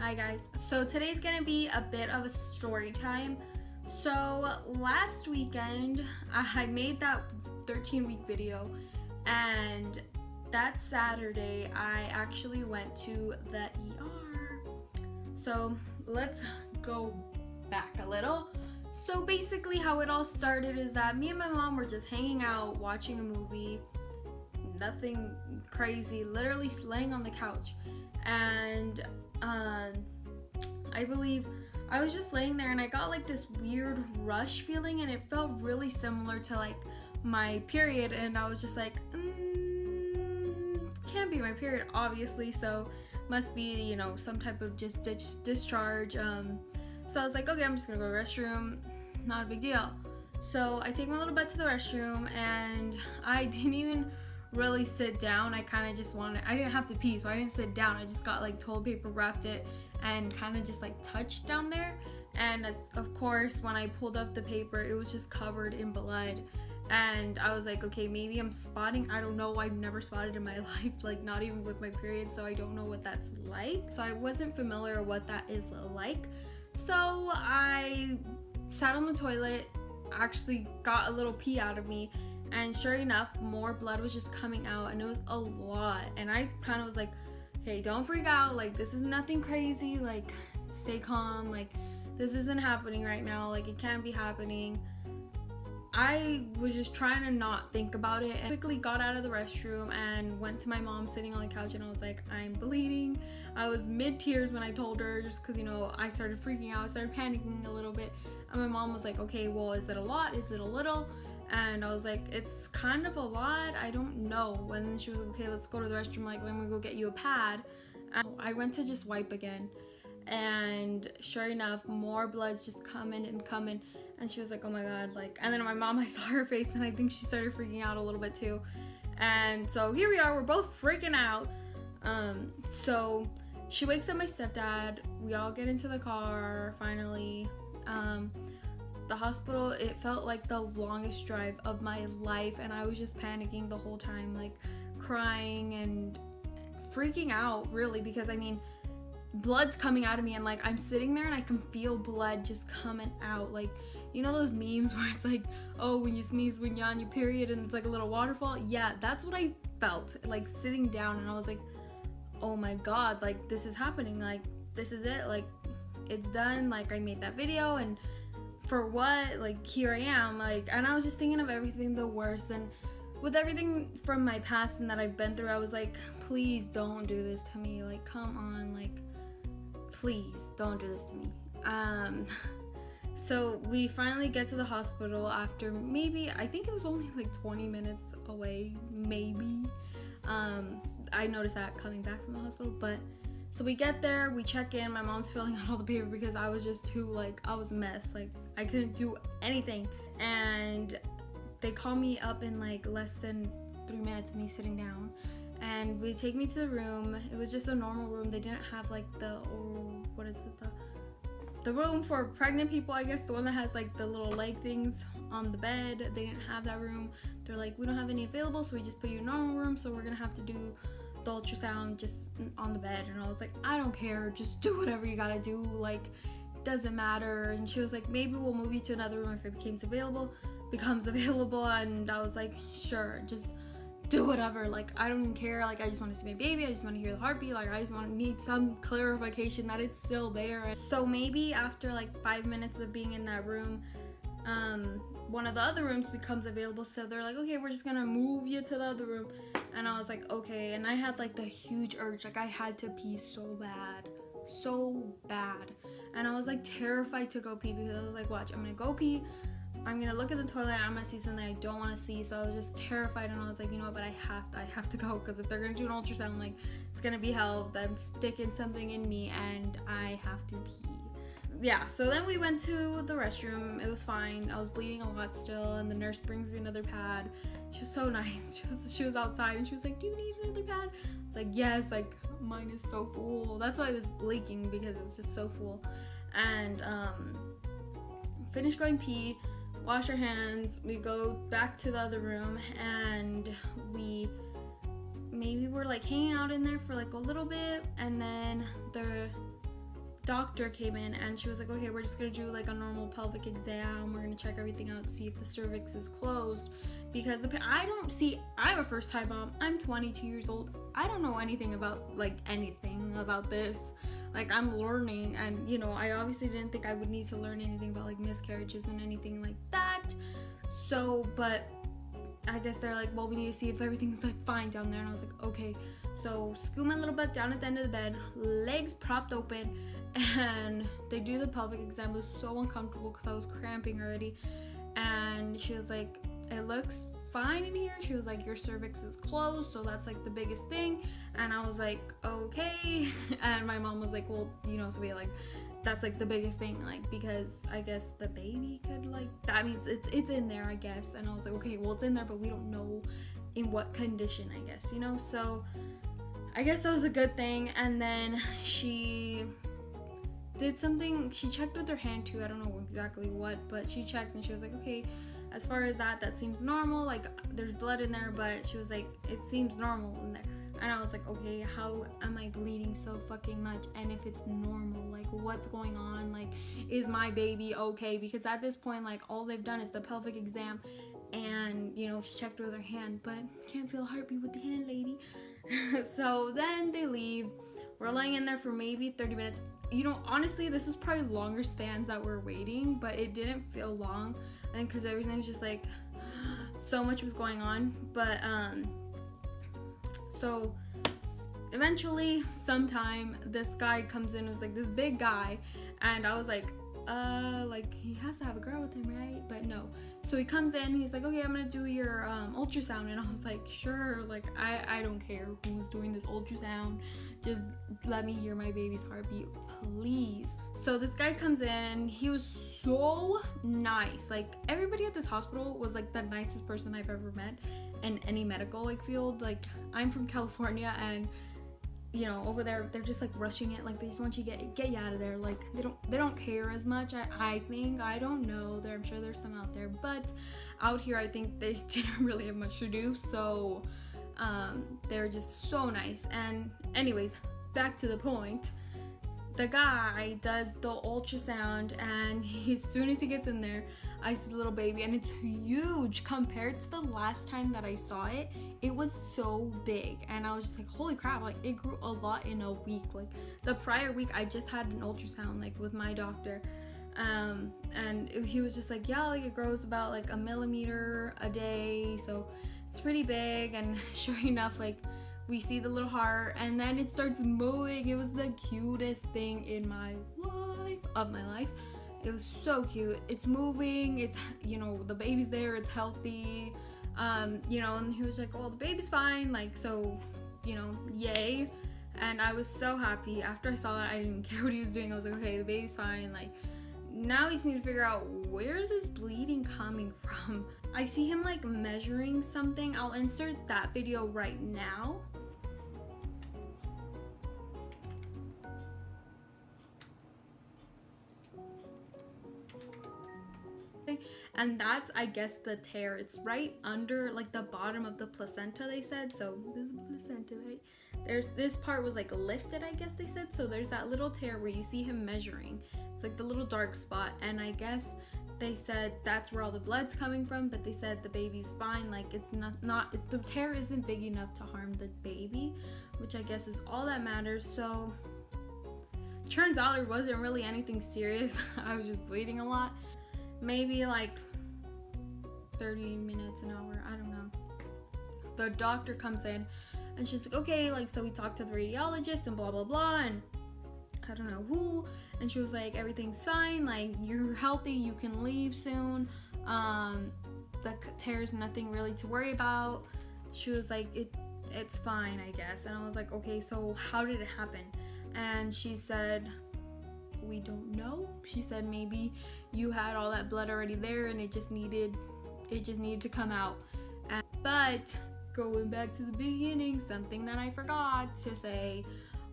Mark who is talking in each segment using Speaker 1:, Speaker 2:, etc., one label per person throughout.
Speaker 1: Hi guys, so today's gonna be a bit of a story time. So last weekend I made that 13-week video, and that Saturday I actually went to the ER. So let's go back a little. So basically how it all started is that me and my mom were just hanging out watching a movie, nothing crazy, literally laying on the couch, and I believe I was just laying there and I got like this weird rush feeling, and it felt really similar to like my period, and I was just like, can't be my period obviously, so must be, you know, some type of just discharge. So I was like, okay, I'm just gonna go to the restroom, not a big deal. So I take my little butt to the restroom, and I didn't even really sit down. I kind of just I didn't have to pee, so I didn't sit down. I just got like toilet paper, wrapped it, and kind of just like touched down there. And of course, when I pulled up the paper, it was just covered in blood. And I was like, okay, maybe I'm spotting. I don't know. I've never spotted in my life, like not even with my period, so I don't know what that's like. So I wasn't familiar what that is like. So I sat on the toilet, actually got a little pee out of me, and sure enough, more blood was just coming out, and it was a lot. And I kind of was like, hey, don't freak out, like this is nothing crazy, like stay calm, like this isn't happening right now, like it can't be happening. I was just trying to not think about it, and quickly got out of the restroom and went to my mom sitting on the couch, and I was like, I'm bleeding. I was mid-tears when I told her, just because, you know, I started freaking out, I started panicking a little bit, and my mom was like, okay, well, is it a lot, is it a little? And I was like, it's kind of a lot, I don't know. And then she was like, okay, let's go to the restroom, like let me go get you a pad. And I went to just wipe again, and sure enough, more blood's just coming and coming. And she was like, oh my god, like, and then my mom, I saw her face, and I think she started freaking out a little bit too. And so here we are, we're both freaking out. So she wakes up my stepdad, we all get into the car finally. The hospital, it felt like the longest drive of my life, and I was just panicking the whole time, like crying and freaking out really, because I mean, blood's coming out of me, and like I'm sitting there and I can feel blood just coming out, like, you know those memes where it's like, oh, when you sneeze when you're on your period and it's like a little waterfall? Yeah, that's what I felt like sitting down, and I was like, oh my god, like this is happening, like this is it, like it's done, like I made that video, and for what, like here I am, like. And I was just thinking of everything the worst, and with everything from my past and that I've been through, I was like, please don't do this to me, like come on, like please don't do this to me. So we finally get to the hospital after maybe, I think it was only like 20 minutes away, maybe. I noticed that coming back from the hospital, but so we get there, we check in, my mom's filling out all the paper because I was just too, like, I was a mess, like I couldn't do anything. And they call me up in like less than 3 minutes of me sitting down, and they take me to the room. It was just a normal room. They didn't have like the room for pregnant people, I guess, the one that has like the little leg things on the bed. They didn't have that room. They're like, we don't have any available, so we just put you in a normal room, so we're gonna have to do the ultrasound just on the bed. And I was like, I don't care, just do whatever you gotta do, like doesn't matter. And she was like, maybe we'll move you to another room if it becomes available. And I was like, sure, just do whatever, like I don't even care, like I just want to see my baby, I just want to hear the heartbeat, like I just need some clarification that it's still there. So maybe after like 5 minutes of being in that room, one of the other rooms becomes available, so they're like, okay, we're just gonna move you to the other room. And I was like, okay. And I had like the huge urge, like I had to pee so bad, and I was like terrified to go pee, because I was like, watch, I'm gonna go pee, I'm gonna look at the toilet, and I'm gonna see something I don't want to see. So I was just terrified, and I was like, you know what, but I have to go, because if they're gonna do an ultrasound, like it's gonna be hell, them sticking something in me, and I have to pee. Yeah, so then we went to the restroom. It was fine. I was bleeding a lot still, and the nurse brings me another pad. She was so nice. She was outside, and she was like, do you need another pad? I was like, yes, like mine is so full. That's why I was leaking, because it was just so full. And finished going pee, wash our hands, we go back to the other room, and we maybe were like hanging out in there for like a little bit, and then doctor came in and she was like, okay, we're just gonna do like a normal pelvic exam. We're gonna check everything out to see if the cervix is closed, because I'm a first time mom. I'm 22 years old. I don't know anything about like anything about this. Like, I'm learning, and you know, I obviously didn't think I would need to learn anything about like miscarriages and anything like that. So, but I guess they're like, well, we need to see if everything's like fine down there. And I was like, okay. So scoot my little butt down at the end of the bed, legs propped open, and they do the pelvic exam. It was so uncomfortable because I was cramping already. And she was like, it looks fine in here. She was like, your cervix is closed, so that's like the biggest thing. And I was like, okay. And my mom was like, well, you know, Sophia, like, that's like the biggest thing, like, because I guess the baby could, like, that means it's in there, I guess. And I was like, okay, well, it's in there, but we don't know in what condition, I guess, you know. So I guess that was a good thing. And then she did something, she checked with her hand too. I don't know exactly what, but she checked and she was like, okay, as far as that seems normal. Like, there's blood in there, but she was like, it seems normal in there. And I was like, okay, how am I bleeding so fucking much? And if it's normal, like, what's going on? Like, is my baby okay? Because at this point, like, all they've done is the pelvic exam, and, you know, she checked with her hand, but can't feel a heartbeat with the hand, lady. So then they leave. We're laying in there for maybe 30 minutes. You know, honestly, this was probably longer spans that we're waiting, but it didn't feel long. I think because everything was just like, so much was going on. But so eventually, sometime, this guy comes in. It was like this big guy, and I was like he has to have a girl with him, right? But no. So he comes in, he's like, okay, I'm gonna do your ultrasound. And I was like, sure, like, I don't care who's doing this ultrasound, just let me hear my baby's heartbeat, please. So this guy comes in, he was so nice. Like, everybody at this hospital was like the nicest person I've ever met in any medical like field. Like, I'm from California, and you know, over there they're just like rushing it, like they just want you to get you out of there. Like, they don't care as much. I think, I don't know, I'm sure there's some out there, but out here I think they didn't really have much to do. So they're just so nice. And anyways, back to the point. The guy does the ultrasound, and as soon as he gets in there, I see the little baby, and it's huge compared to the last time that I saw it. It was so big, and I was just like, holy crap, like, it grew a lot in a week. Like, the prior week I just had an ultrasound, like, with my doctor, and he was just like, yeah, like, it grows about like 1 millimeter a day, so it's pretty big. And sure enough, like, we see the little heart, and then it starts moving. It was the cutest thing in my life. It was so cute. It's moving, it's, you know, the baby's there, it's healthy, you know. And he was like, well, the baby's fine, like, so, you know, yay. And I was so happy. After I saw that, I didn't care what he was doing. I was like, okay, the baby's fine. Like, now we just need to figure out, where's this bleeding coming from? I see him like measuring something. I'll insert that video right now. And that's, I guess, the tear. It's right under like the bottom of the placenta, they said. So this is placenta, right? There's this part was like lifted, I guess they said. So there's that little tear where you see him measuring. It's like the little dark spot, and I guess they said that's where all the blood's coming from. But they said the baby's fine. Like, it's the tear isn't big enough to harm the baby, which I guess is all that matters. So turns out it wasn't really anything serious. I was just bleeding a lot. Maybe like 30 minutes, an hour, I don't know. The doctor comes in, and she's like, okay, like, so we talked to the radiologist and blah blah blah, and I don't know who, and she was like, everything's fine, like, you're healthy, you can leave soon, the tear's nothing really to worry about. She was like, it's fine, I guess. And I was like, okay, so how did it happen? And she said, we don't know. She said maybe you had all that blood already there, and it just needed to come out. But going back to the beginning, something that I forgot to say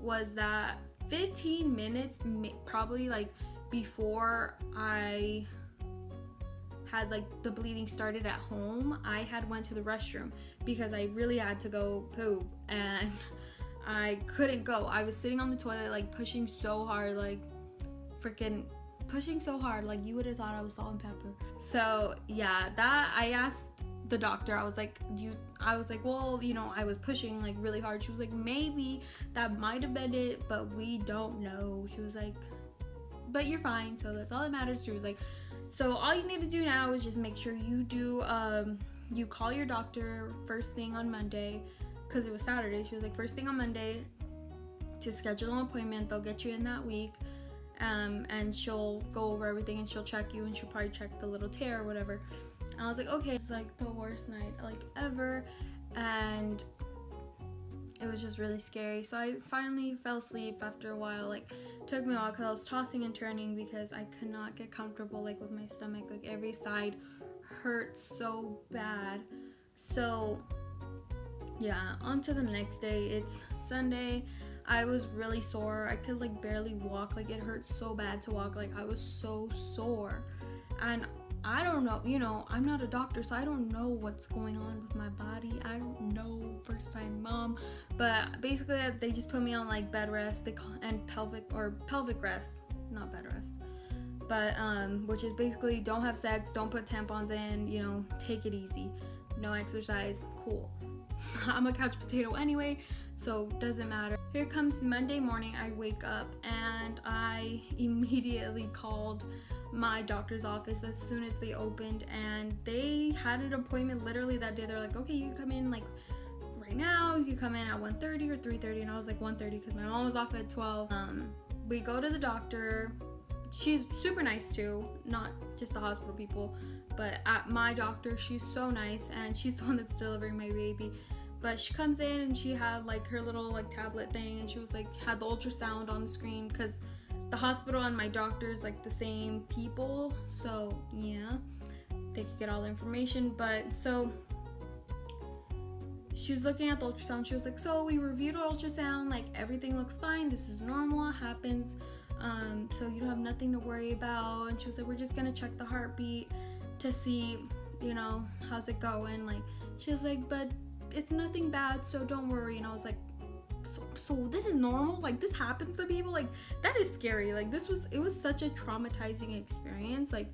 Speaker 1: was that 15 minutes, probably like before I had like the bleeding started at home, I had went to the restroom because I really had to go poop, and I couldn't go. I was sitting on the toilet, like, pushing so hard, like, freaking pushing so hard, like you would have thought I was salt and pepper. So yeah, that I asked the doctor, I was like, well, you know, I was pushing like really hard. She was like, maybe that might have been it, but we don't know. She was like, but you're fine, so that's all that matters. She was like, so all you need to do now is just make sure you do you call your doctor first thing on Monday, because it was Saturday. She was like, first thing on Monday to schedule an appointment. They'll get you in that week, and she'll go over everything, and she'll check you, and she'll probably check the little tear or whatever. And I was like, okay. It's like the worst night like ever, and it was just really scary. So I finally fell asleep after a while. Like, took me a while because I was tossing and turning because I could not get comfortable like with my stomach. Like every side hurt so bad. So yeah, on to the next day. It's Sunday. I was really sore. I could like barely walk. Like it hurt so bad to walk. Like I was so sore, and I don't know, you know, I'm not a doctor, so I don't know what's going on with my body. I don't know, first time mom. But basically they just put me on like bed rest and pelvic rest, not bed rest. But which is basically don't have sex, don't put tampons in, you know, take it easy. No exercise, cool. I'm a couch potato anyway, so doesn't matter. Here comes Monday morning. I wake up and I immediately called my doctor's office as soon as they opened, and they had an appointment literally that day. They're like, okay, you can come in like right now, you can come in at 1:30 or 3:30, and I was like 1:30 because my mom was off at 12. We go to the doctor. She's super nice too, not just the hospital people, but at my doctor, she's so nice, and she's the one that's delivering my baby. But she comes in and she had like her little like tablet thing, and she was like had the ultrasound on the screen because the hospital and my doctor's like the same people, so yeah, they could get all the information. But so she's looking at the ultrasound. She was like, so we reviewed the ultrasound, like everything looks fine, this is normal, it happens, so you don't have nothing to worry about. And she was like, we're just gonna check the heartbeat to see, you know, how's it going. Like she was like, but it's nothing bad, so don't worry. And I was like, so this is normal? Like this happens to people? Like that is scary. Like it was such a traumatizing experience. Like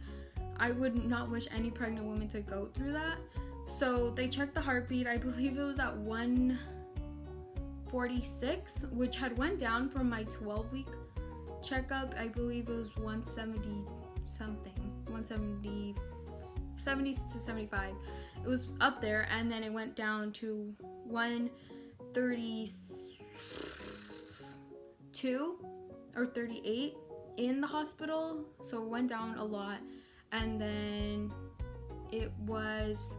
Speaker 1: I would not wish any pregnant woman to go through that. So they checked the heartbeat. I believe it was at 146, which had went down from my 12-week checkup. I believe it was 170 something, 70 to 75. It was up there, and then it went down to 132 or 38 in the hospital. So it went down a lot, and then it was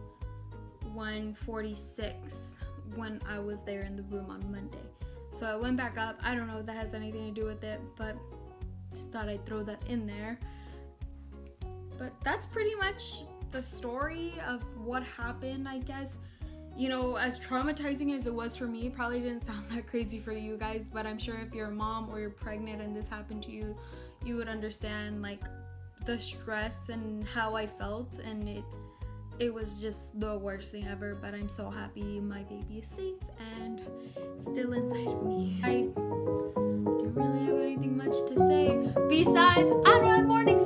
Speaker 1: 146 when I was there in the room on Monday. So it went back up. I don't know if that has anything to do with it, but just thought I'd throw that in there. But that's pretty much the story of what happened, I guess. You know, as traumatizing as it was for me, it probably didn't sound that crazy for you guys, but I'm sure if you're a mom or you're pregnant and this happened to you, you would understand like the stress and how I felt, and it was just the worst thing ever. But I'm so happy my baby is safe and still inside of me. I don't really have anything much to say besides I don't have morning